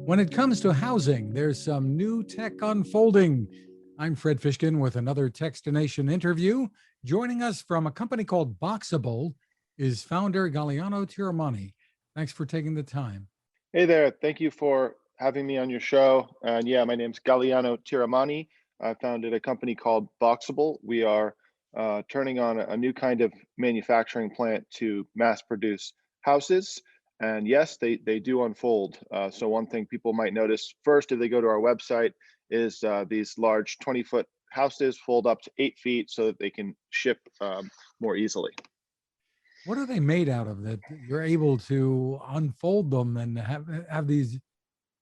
When it comes to housing, there's some new tech unfolding. I'm Fred Fishkin with another Techstination interview. Joining us from a company called Boxabl is founder Galiano Tiramani. Thanks for taking the time. Hey there, thank you for having me on your show. And yeah, my name's Galiano Tiramani. I founded a company called Boxabl. We are turning on a new kind of manufacturing plant to mass produce houses. And yes, they do unfold. So one thing people might notice first if they go to our website is these large 20-foot houses fold up to 8 feet so that they can ship more easily. What are they made out of that you're able to unfold them and have these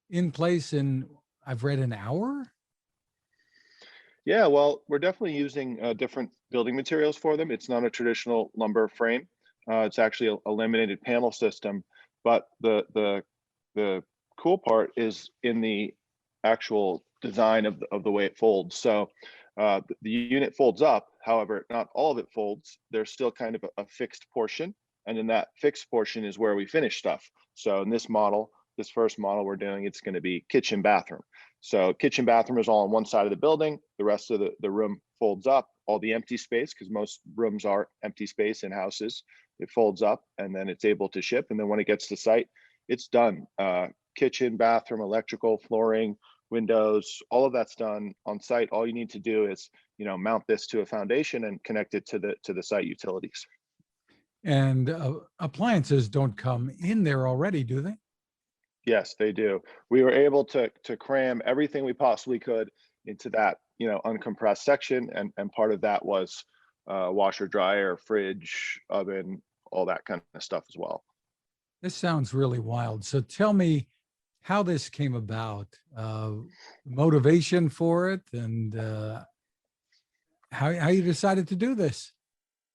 in place in, I've read, an hour? Yeah, well, we're definitely using different building materials for them. It's not a traditional lumber frame. It's actually a laminated panel system. But the cool part is in the actual design of the way it folds. So the unit folds up. However, not all of it folds. There's still kind of a fixed portion, and in that fixed portion is where we finish stuff. So in this model, this first model we're doing, it's going to be kitchen bathroom. So kitchen bathroom is all on one side of the building. The rest of the room folds up. All the empty space, because most rooms are empty space in houses, it folds up and then it's able to ship. And then when it gets to site, it's done. Kitchen, bathroom, electrical, flooring, windows, all of that's done on site. All you need to do is, mount this to a foundation and connect it to the site utilities. And appliances don't come in there already, do they? Yes, they do. We were able to cram everything we possibly could into that, uncompressed section, and part of that was washer, dryer, fridge, oven, all that kind of stuff as well. This sounds really wild. So tell me how this came about, motivation for it, and how you decided to do this.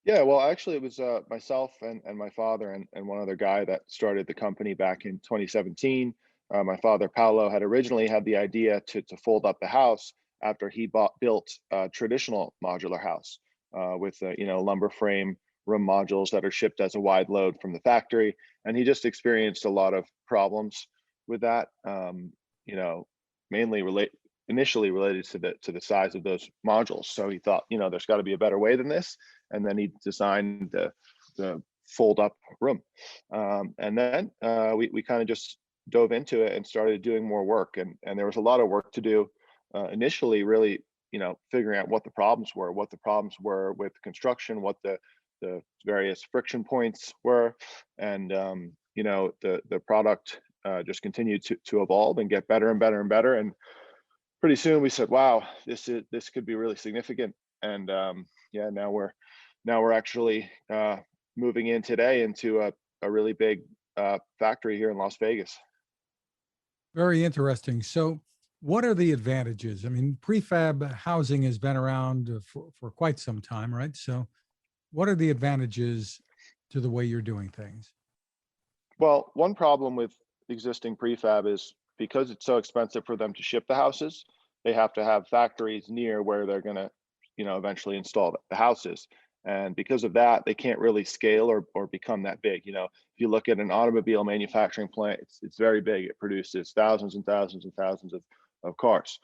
Yeah, well, actually, it was myself and my father and one other guy that started the company back in 2017. My father, Paolo, had originally had the idea to fold up the house after he built a traditional modular house with lumber frame room modules that are shipped as a wide load from the factory, and he just experienced a lot of problems with that. Mainly initially related to the size of those modules. So he thought, there's got to be a better way than this, and then he designed the fold up room. And then we kind of just dove into it and started doing more work. And there was a lot of work to do initially, really, figuring out what the problems were with construction, what the various friction points were. And, the product just continued to evolve and get better and better and better. And pretty soon we said, wow, this could be really significant. And yeah, now we're actually moving in today into a really big factory here in Las Vegas. Very interesting. So, what are the advantages? I mean, prefab housing has been around for quite some time, right? So, what are the advantages to the way you're doing things? Well, one problem with existing prefab is because it's so expensive for them to ship the houses, they have to have factories near where they're going to, eventually install the houses. And because of that, they can't really scale or become that big. If you look at an automobile manufacturing plant, it's very big. It produces thousands and thousands and thousands of cars.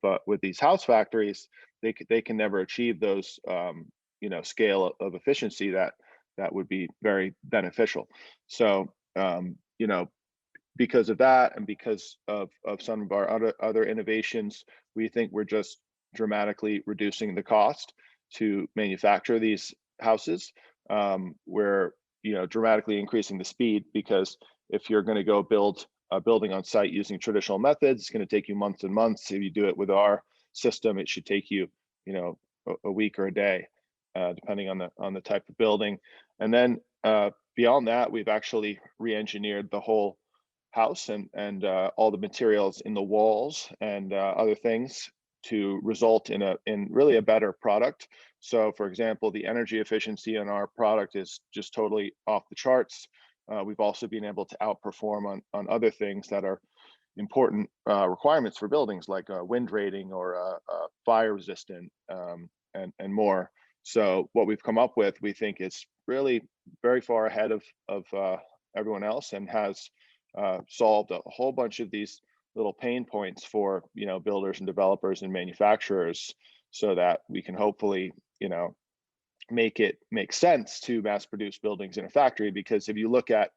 But with these house factories, they can never achieve those, scale of efficiency that would be very beneficial. So, because of that, and because of some of our other innovations, we think we're just dramatically reducing the cost to manufacture these houses. We're dramatically increasing the speed, because if you're going to go build a building on site using traditional methods, it's going to take you months and months. If you do it with our system, it should take you a week or a day, depending on the type of building. And then beyond that, we've actually re-engineered the whole house and all the materials in the walls and other things to result in really a better product. So for example, the energy efficiency in our product is just totally off the charts. We've also been able to outperform on other things that are important requirements for buildings, like a wind rating or fire resistant, and more. So what we've come up with, we think, is really very far ahead of everyone else, and has solved a whole bunch of these little pain points for, builders and developers and manufacturers, so that we can hopefully, make it make sense to mass produce buildings in a factory. Because if you look at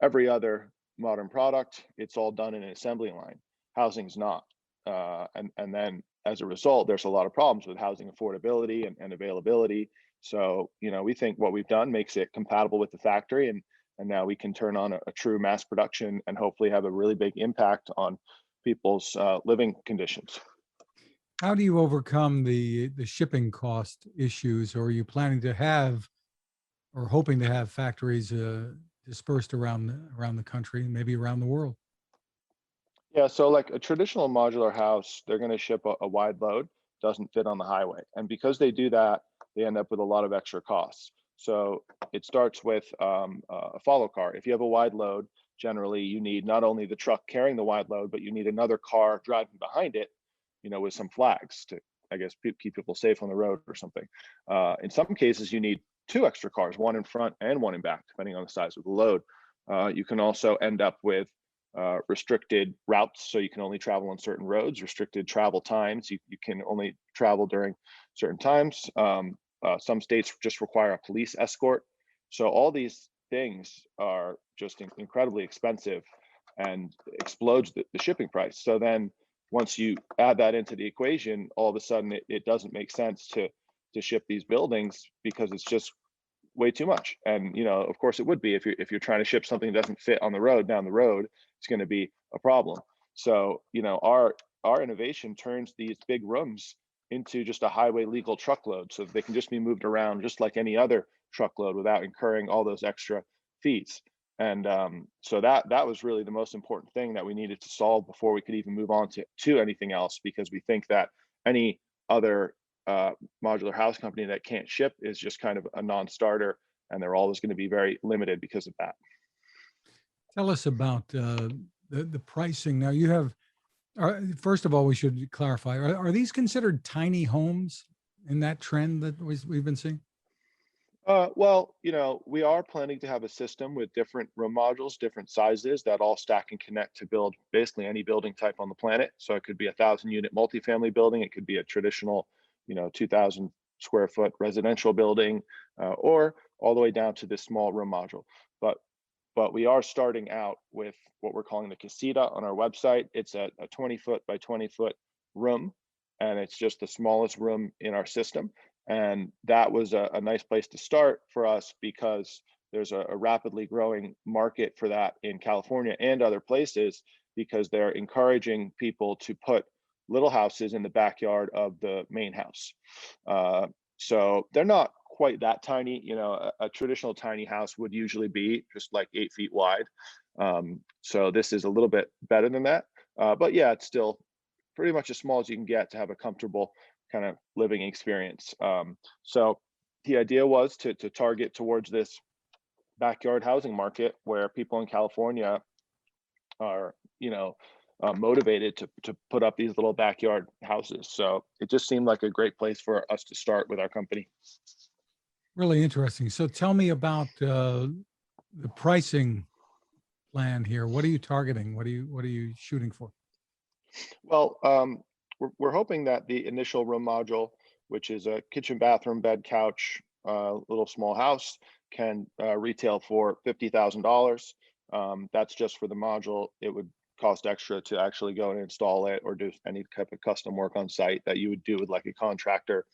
every other modern product, it's all done in an assembly line. Housing's not. And then as a result, there's a lot of problems with housing affordability and availability. So, we think what we've done makes it compatible with the factory, and now we can turn on a true mass production and hopefully have a really big impact on people's living conditions. How do you overcome the shipping cost issues? Or are you planning to have, or hoping to have, factories dispersed around the country, maybe around the world? Yeah, so like a traditional modular house, they're going to ship a wide load, doesn't fit on the highway. And because they do that, they end up with a lot of extra costs. So it starts with a follow car. If you have a wide load, generally you need not only the truck carrying the wide load, but you need another car driving behind it, with some flags to, I guess, keep people safe on the road or something. In some cases, you need two extra cars, one in front and one in back, depending on the size of the load. You can also end up with restricted routes, so you can only travel on certain roads, restricted travel times. You can only travel during certain times. Some states just require a police escort. So all these things are just incredibly expensive and explodes the shipping price. So then once you add that into the equation, all of a sudden it doesn't make sense to ship these buildings, because it's just way too much. And of course it would be, if you're trying to ship something that doesn't fit on the road down the road, it's going to be a problem. So our innovation turns these big rooms into just a highway legal truckload, so they can just be moved around just like any other truckload without incurring all those extra fees. And so that was really the most important thing that we needed to solve before we could even move on to anything else, because we think that any other modular house company that can't ship is just kind of a non-starter, and they're always going to be very limited because of that. Tell us about the pricing. Now you have, first of all, we should clarify, are these considered tiny homes in that trend that we've been seeing? Well, we are planning to have a system with different room modules, different sizes, that all stack and connect to build basically any building type on the planet. So it could be a 1,000-unit multifamily building. It could be a traditional, 2,000 square foot residential building, or all the way down to this small room module. But we are starting out with what we're calling the casita on our website. It's a 20-foot by 20-foot room, and it's just the smallest room in our system. And that was a nice place to start for us, because there's a rapidly growing market for that in California and other places, because they're encouraging people to put little houses in the backyard of the main house. So they're not quite that tiny. A traditional tiny house would usually be just like 8 feet wide. So this is a little bit better than that. But yeah, it's still pretty much as small as you can get to have a comfortable kind of living experience. So the idea was to target towards this backyard housing market, where people in California are, motivated to put up these little backyard houses. So it just seemed like a great place for us to start with our company. Really interesting. So tell me about the pricing plan here. What are you targeting? What are you shooting for? Well, we're hoping that the initial room module, which is a kitchen, bathroom, bed, couch, little small house, can retail for $50,000. That's just for the module. It would cost extra to actually go and install it, or do any type of custom work on site that you would do with like a contractor.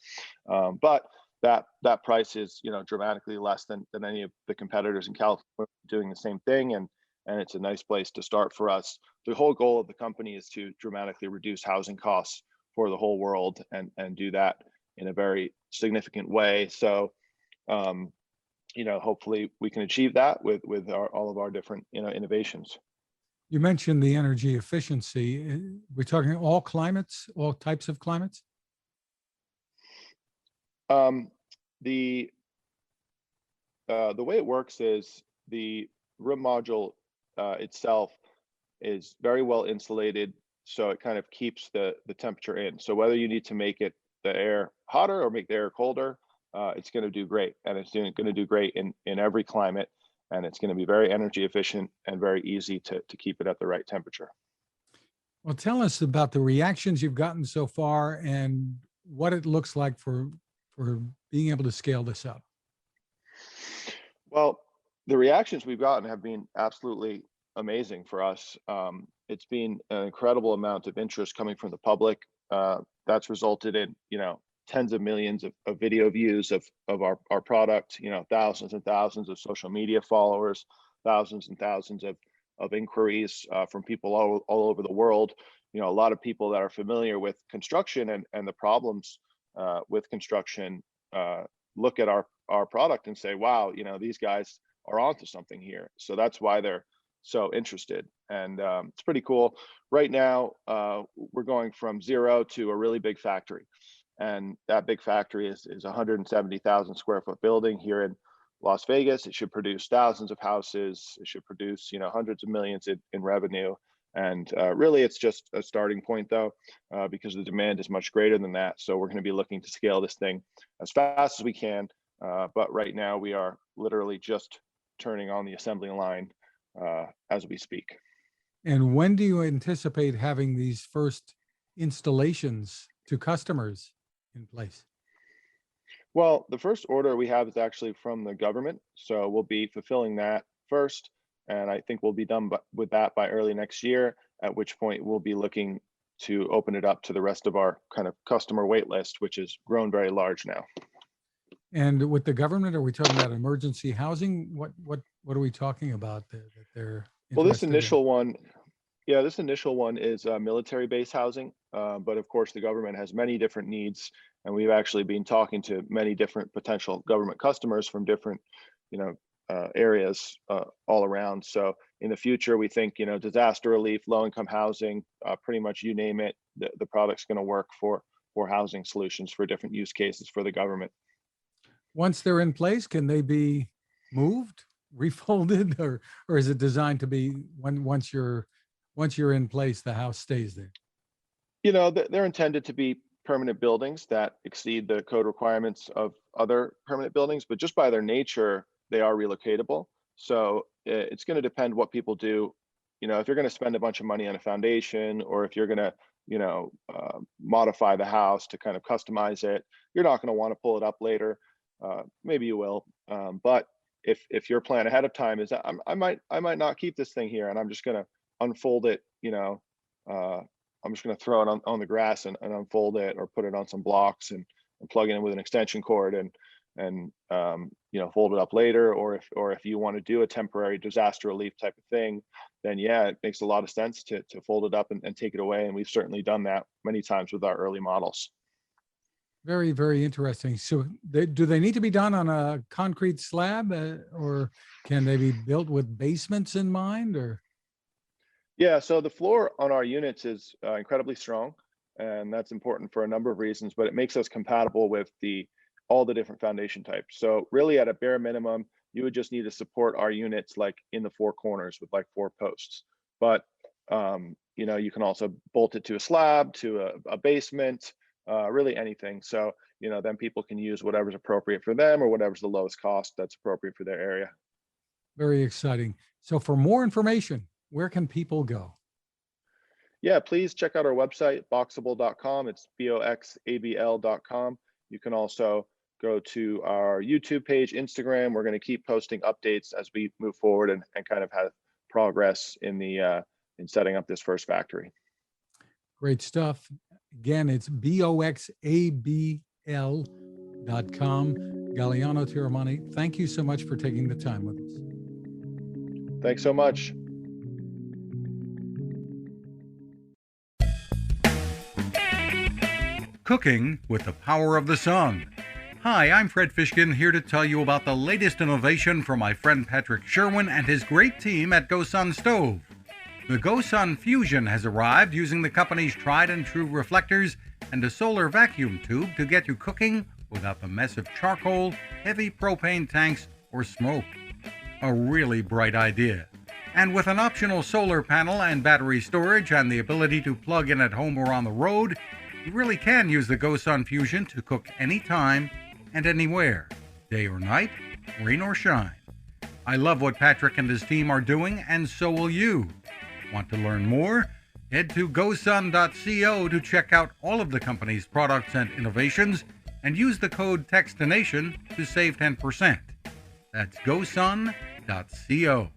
But that price is, dramatically less than any of the competitors in California doing the same thing. And it's a nice place to start for us. The whole goal of the company is to dramatically reduce housing costs for the whole world, and do that in a very significant way. So, hopefully we can achieve that with all of our different, innovations. You mentioned the energy efficiency. We're talking all climates, all types of climates? The way it works is the room module itself is very well insulated, so it kind of keeps the temperature in. So whether you need to make the air hotter or make the air colder, it's going to do great, and it's going to do great in every climate. and it's going to be very energy efficient and very easy to keep it at the right temperature. Well, tell us about the reactions you've gotten so far and what it looks like for being able to scale this up. Well, the reactions we've gotten have been absolutely amazing for us. It's been an incredible amount of interest coming from the public. That's resulted in, tens of millions of video views of our product, thousands and thousands of social media followers, thousands and thousands of inquiries from people all over the world. A lot of people that are familiar with construction and the problems with construction look at our product and say, wow, these guys are onto something here. So that's why they're so interested. And it's pretty cool. Right now, we're going from zero to a really big factory. And that big factory is 170,000 square foot building here in Las Vegas. It should produce thousands of houses. It should produce, hundreds of millions in revenue. And really, it's just a starting point, though, because the demand is much greater than that. So we're going to be looking to scale this thing as fast as we can. But right now, we are literally just turning on the assembly line as we speak. And when do you anticipate having these first installations to customers in place? Well, the first order we have is actually from the government. So we'll be fulfilling that first. And I think we'll be done with that by early next year, at which point we'll be looking to open it up to the rest of our kind of customer wait list, which has grown very large now. And with the government, are we talking about emergency housing? What are we talking about that they're Well, this interested in? this initial one is military base housing. But of course, the government has many different needs. And we've actually been talking to many different potential government customers from different, areas all around. So in the future, we think, disaster relief, low-income housing, pretty much you name it, the product's going to work for housing solutions for different use cases for the government. Once they're in place, can they be moved, refolded, or is it designed to be once you're in place, the house stays there? They're intended to be permanent buildings that exceed the code requirements of other permanent buildings, but just by their nature, they are relocatable. So it's going to depend what people do. If you're going to spend a bunch of money on a foundation, or if you're going to, modify the house to kind of customize it, you're not going to want to pull it up later. Maybe you will, but if your plan ahead of time is that I might not keep this thing here, and I'm just going to unfold it. I'm just going to throw it on the grass and unfold it, or put it on some blocks and plug it in with an extension cord and fold it up later. Or if you want to do a temporary disaster relief type of thing, then yeah, it makes a lot of sense to fold it up and take it away. And we've certainly done that many times with our early models. Very, very interesting. So do they need to be done on a concrete slab, or can they be built with basements in mind, or? Yeah, so the floor on our units is incredibly strong, and that's important for a number of reasons, but it makes us compatible with all the different foundation types. So really, at a bare minimum, you would just need to support our units like in the four corners with like 4 posts. But you can also bolt it to a slab, to a basement, really anything. So then people can use whatever's appropriate for them, or whatever's the lowest cost that's appropriate for their area. Very exciting. So for more information, where can people go? Yeah, please check out our website, boxabl.com. It's boxabl.com. You can also go to our YouTube page, Instagram. We're going to keep posting updates as we move forward and kind of have progress in setting up this first factory. Great stuff. Again, it's boxabl.com. Galiano Tiramani, thank you so much for taking the time with us. Thanks so much. Cooking with the power of the sun. Hi, I'm Fred Fishkin, here to tell you about the latest innovation from my friend Patrick Sherwin and his great team at GoSun Stove. The GoSun Fusion has arrived using the company's tried and true reflectors and a solar vacuum tube to get you cooking without the mess of charcoal, heavy propane tanks, or smoke. A really bright idea. And with an optional solar panel and battery storage and the ability to plug in at home or on the road, you really can use the GoSun Fusion to cook anytime and anywhere, day or night, rain or shine. I love what Patrick and his team are doing, and so will you. Want to learn more? Head to gosun.co to check out all of the company's products and innovations, and use the code TEXTINATION to save 10%. That's gosun.co.